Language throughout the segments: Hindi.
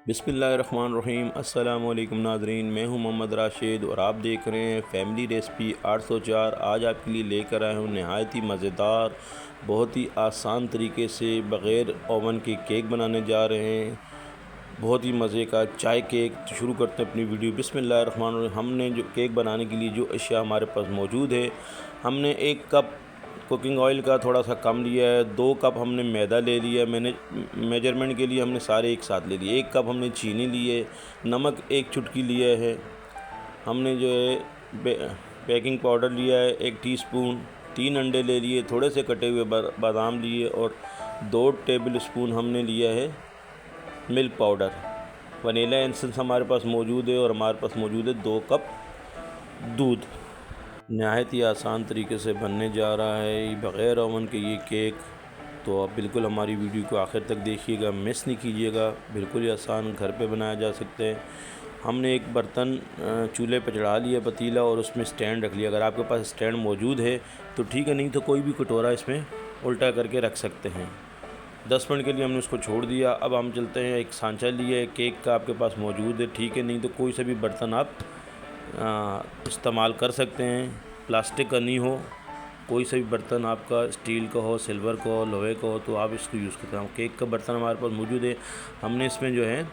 बिस्मिल्लाहिर्रहमानिर्रहीम। अस्सलामु अलैकुम नाज़रीन, मैं हूं मोहम्मद राशिद और आप देख रहे हैं फ़ैमिली रेसिपी 804। आज आपके लिए लेकर आया हूं नहायत ही मज़ेदार, बहुत ही आसान तरीके से बग़ैर ओवन के केक बनाने जा रहे हैं। बहुत ही मज़े का चाय केक। तो शुरू करते हैं अपनी वीडियो। बिस्मिल्लाहिर्रहमानिर्रहीम। हमने जो केक बनाने के लिए जो अशिया हमारे पास मौजूद है, हमने 1 कप कुकिंग ऑयल का थोड़ा सा कम लिया है। 2 कप हमने मैदा ले लिया है। मैंने मेजरमेंट के लिए हमने सारे एक साथ ले लिए। 1 कप हमने चीनी ली है। नमक 1 चुटकी लिया है। हमने जो है बेकिंग पाउडर लिया है 1 टीस्पून। 3 अंडे ले लिए, थोड़े से कटे हुए बादाम लिए और 2 टेबल स्पून हमने लिया है मिल्क पाउडर। वनीला एसेंस हमारे पास मौजूद है और हमारे पास मौजूद है 2 कप दूध। नहायत ही आसान तरीके से बनने जा रहा है बग़ैर ओवन के ये केक। तो आप बिल्कुल हमारी वीडियो को आखिर तक देखिएगा, मिस नहीं कीजिएगा। बिल्कुल ही आसान, घर पे बनाया जा सकते हैं। हमने एक बर्तन चूल्हे पर चढ़ा लिया, पतीला, और उसमें स्टैंड रख लिया। अगर आपके पास स्टैंड मौजूद है तो ठीक है, नहीं तो कोई भी कटोरा इसमें उल्टा करके रख सकते हैं। 10 मिनट के लिए हमने उसको छोड़ दिया। अब हम चलते हैं, एक सांचा लिया है केक का, आपके पास मौजूद है ठीक है, नहीं तो कोई सा भी बर्तन आप इस्तेमाल कर सकते हैं। प्लास्टिक का नहीं हो, कोई सा भी बर्तन आपका, स्टील का हो, सिल्वर का हो, लोहे का हो, तो आप इसको यूज़ करते हैं। केक का बर्तन हमारे पास मौजूद है। हमने इसमें जो है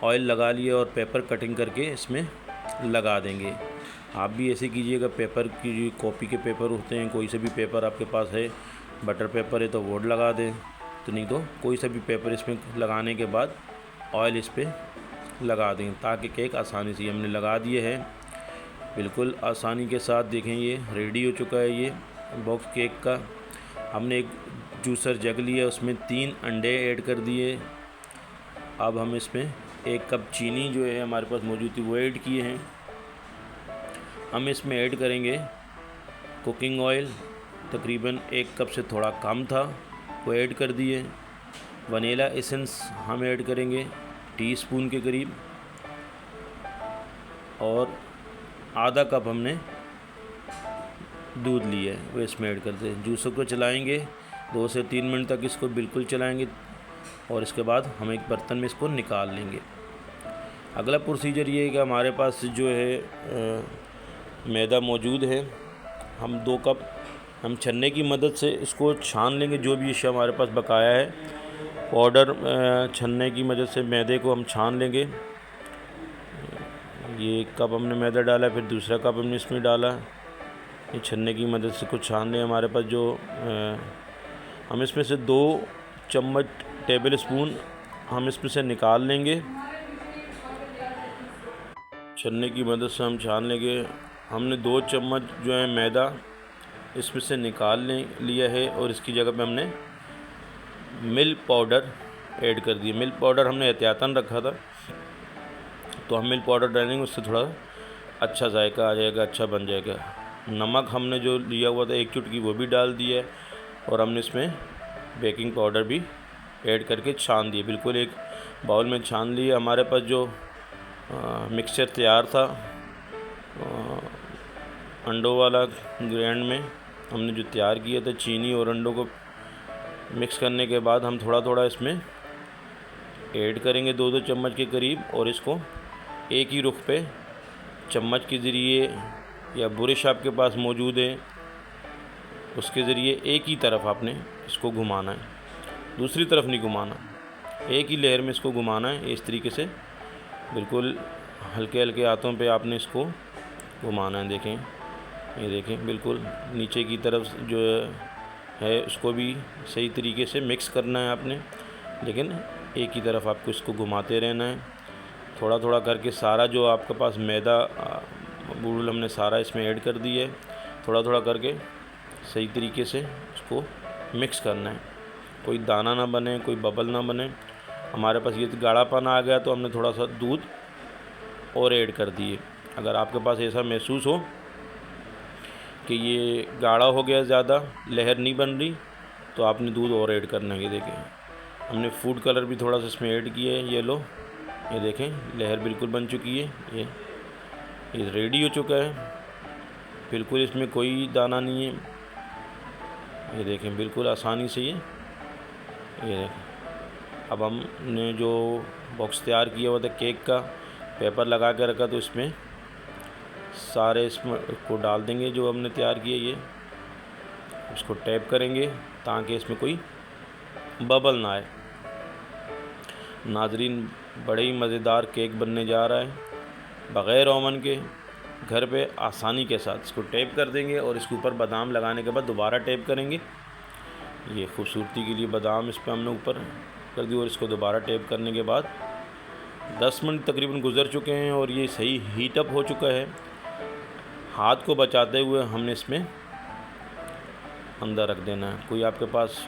ऑयल लगा लिया और पेपर कटिंग करके इसमें लगा देंगे। आप भी ऐसे कीजिएगा। पेपर की कॉपी के पेपर होते हैं, कोई सा भी पेपर आपके पास है, बटर पेपर है तो वो लगा दें, तो नहीं तो कोई सा भी पेपर इसमें लगाने के बाद ऑयल इस पर लगा दें ताकि केक आसानी से। हमने लगा दिए है बिल्कुल आसानी के साथ। देखें ये रेडी हो चुका है ये बॉक्स केक का। हमने एक जूसर जग लिया, उसमें 3 अंडे ऐड कर दिए। अब हम इसमें 1 कप चीनी जो है हमारे पास मौजूद थी वो ऐड किए हैं। हम इसमें ऐड करेंगे कुकिंग ऑयल, तकरीबन 1 कप से थोड़ा कम था, वो ऐड कर दिए। वनीला एसेंस हम ऐड करेंगे टीस्पून के करीब, और आधा कप हमने दूध लिया है वो इसमें ऐड करते हैं। जूसर को चलाएंगे 2 से 3 मिनट तक, इसको बिल्कुल चलाएंगे, और इसके बाद हम एक बर्तन में इसको निकाल लेंगे। अगला प्रोसीजर ये है कि हमारे पास जो है मैदा मौजूद है। हम 2 कप हम छन्ने की मदद से इसको छान लेंगे। जो भी इश्या हमारे पास बकाया है पाउडर, छन्ने की मदद से मैदे को हम छान लेंगे। ये 1 कप हमने मैदा डाला, फिर दूसरा कप हमने इसमें डाला। ये छन्ने की मदद से कुछ छान लें। हमारे पास जो हम इसमें से 2 चम्मच टेबल स्पून हम इसमें से निकाल लेंगे। छन्ने की मदद से हम छान लेंगे। हमने 2 चम्मच जो है मैदा इसमें से निकाल लिया है, और इसकी जगह पे हमने मिल्क पाउडर ऐड कर दिया। मिल्क पाउडर हमने एहतियातन रखा था, तो हम मिल्क पाउडर डालेंगे, उससे थोड़ा अच्छा जायका आ जाएगा, अच्छा बन जाएगा। नमक हमने जो लिया हुआ था 1 चुटकी वो भी डाल दिया है, और हमने इसमें बेकिंग पाउडर भी ऐड करके छान दिए। बिल्कुल एक बाउल में छान लिए। हमारे पास जो मिक्सचर तैयार था अंडों वाला, ग्राइंड में हमने जो तैयार किया था, चीनी और अंडों को मिक्स करने के बाद हम थोड़ा थोड़ा इसमें ऐड करेंगे 2-2 चम्मच के करीब, और इसको एक ही रुख पे चम्मच के ज़रिए या बुरश आपके पास मौजूद है उसके ज़रिए एक ही तरफ आपने इसको घुमाना है, दूसरी तरफ नहीं घुमाना। एक ही लेयर में इसको घुमाना है इस तरीके से। बिल्कुल हल्के हल्के हाथों पे आपने इसको घुमाना है। देखें, ये देखें, बिल्कुल नीचे की तरफ जो है उसको भी सही तरीके से मिक्स करना है आपने, लेकिन एक ही तरफ आपको इसको घुमाते रहना है। थोड़ा थोड़ा करके सारा जो आपके पास मैदा बूल हमने सारा इसमें ऐड कर दिया है। थोड़ा थोड़ा करके सही तरीके से इसको मिक्स करना है, कोई दाना ना बने, कोई बबल ना बने। हमारे पास ये गाढ़ापन आ गया तो हमने थोड़ा सा दूध और ऐड कर दिए। अगर आपके पास ऐसा महसूस हो कि ये गाढ़ा हो गया, ज़्यादा लहर नहीं बन रही, तो आपने दूध और ऐड करना है। ये देखें, हमने फूड कलर भी थोड़ा सा इसमें ऐड किया है, येलो। ये देखें, लहर बिल्कुल बन चुकी है। ये रेडी हो चुका है, बिल्कुल इसमें कोई दाना नहीं है। ये देखें, बिल्कुल आसानी से ये देखें अब हमने जो बॉक्स तैयार किया हुआ था केक का, पेपर लगा के रखा, तो इसमें सारे इसमें को डाल देंगे जो हमने तैयार किया। ये इसको टैप करेंगे ताकि इसमें कोई बबल ना आए। नाज़रीन, बड़े ही मज़ेदार केक बनने जा रहा है बग़ैर ओवन के, घर पे आसानी के साथ। इसको टैप कर देंगे और इसके ऊपर बादाम लगाने के बाद दोबारा टैप करेंगे। ये खूबसूरती के लिए बादाम इस पर हमने ऊपर कर दिया और इसको दोबारा टैप करने के बाद 10 मिनट तकरीबन गुज़र चुके हैं और ये सही हीट अप हो चुका है। हाथ को बचाते हुए हमने इसमें अंदर रख देना है। कोई आपके पास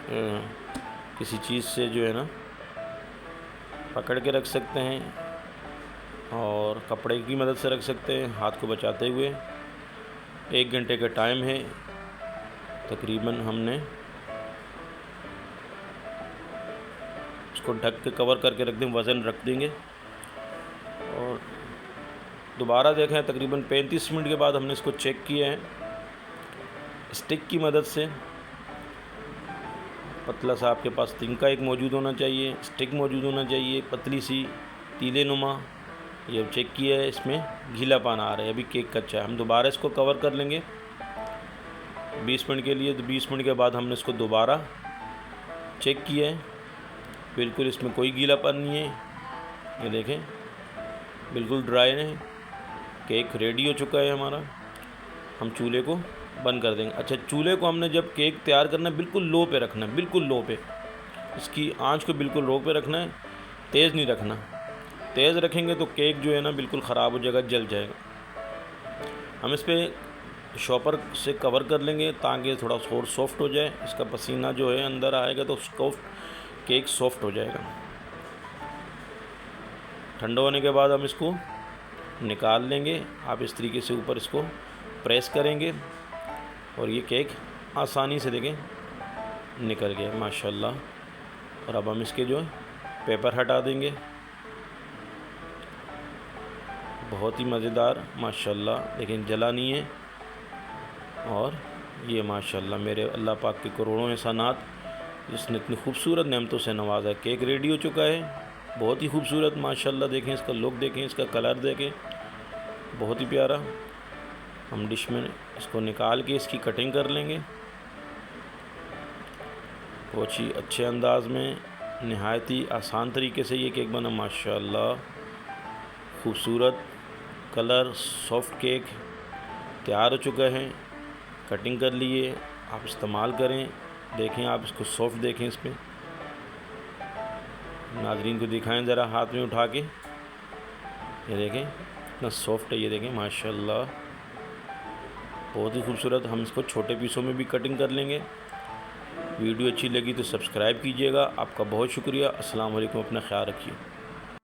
किसी चीज़ से जो है ना पकड़ के रख सकते हैं और कपड़े की मदद से रख सकते हैं, हाथ को बचाते हुए। 1 घंटे का टाइम है तकरीबन। हमने इसको ढक के कवर करके रख दें, वज़न रख देंगे और दोबारा देखें। तकरीबन 35 मिनट के बाद हमने इसको चेक किया है स्टिक की मदद से। पतला सा आपके पास तिनका एक मौजूद होना चाहिए, स्टिक मौजूद होना चाहिए, पतली सी तीले नुमा। ये चेक किया है, इसमें गीलापन आ रहा है, अभी केक कच्चा है। हम दोबारा इसको कवर कर लेंगे 20 मिनट के लिए। तो 20 मिनट के बाद हमने इसको दोबारा चेक किया है, बिल्कुल इसमें कोई गीलापन नहीं है। ये देखें बिल्कुल ड्राई है, केक रेडी हो चुका है हमारा। हम चूल्हे को बंद कर देंगे। अच्छा, चूल्हे को हमने जब केक तैयार करना है बिल्कुल लो पे रखना है, बिल्कुल लो पे। इसकी आंच को बिल्कुल लो पे रखना है, तेज़ नहीं रखना। तेज़ रखेंगे तो केक जो है ना बिल्कुल ख़राब हो जाएगा, जल जाएगा। हम इस पर शॉपर से कवर कर लेंगे ताकि थोड़ा और सॉफ्ट हो जाए। इसका पसीना जो है अंदर आएगा तो केक सॉफ्ट हो जाएगा। ठंडा होने के बाद हम इसको निकाल लेंगे। आप इस तरीके से ऊपर इसको प्रेस करेंगे और ये केक आसानी से देखें निकल गया माशाल्लाह। और अब हम इसके जो पेपर हटा देंगे। बहुत ही मज़ेदार माशाल्लाह, लेकिन जला नहीं है। और ये माशाल्लाह मेरे अल्लाह पाक के करोड़ों एहसानात, जिसने इतनी खूबसूरत नेमतों से नवाजा। केक रेडी हो चुका है, बहुत ही खूबसूरत माशाल्लाह। देखें इसका लुक, देखें इसका कलर, देखें बहुत ही प्यारा। हम डिश में इसको निकाल के इसकी कटिंग कर लेंगे बहुत ही अच्छे अंदाज में। नहायत ही आसान तरीके से ये केक बना माशाल्लाह। खूबसूरत कलर, सॉफ्ट केक तैयार हो चुका है। कटिंग कर लिए, आप इस्तेमाल करें। देखें आप इसको सॉफ्ट देखें, इस पर नाज़रीन को दिखाएं ज़रा हाथ में उठा के। ये देखें इतना सॉफ्ट है, ये देखें माशाल्लाह बहुत ही खूबसूरत। हम इसको छोटे पीसों में भी कटिंग कर लेंगे। वीडियो अच्छी लगी तो सब्सक्राइब कीजिएगा। आपका बहुत शुक्रिया। अस्सलाम वालेकुम, अपना ख्याल रखिए।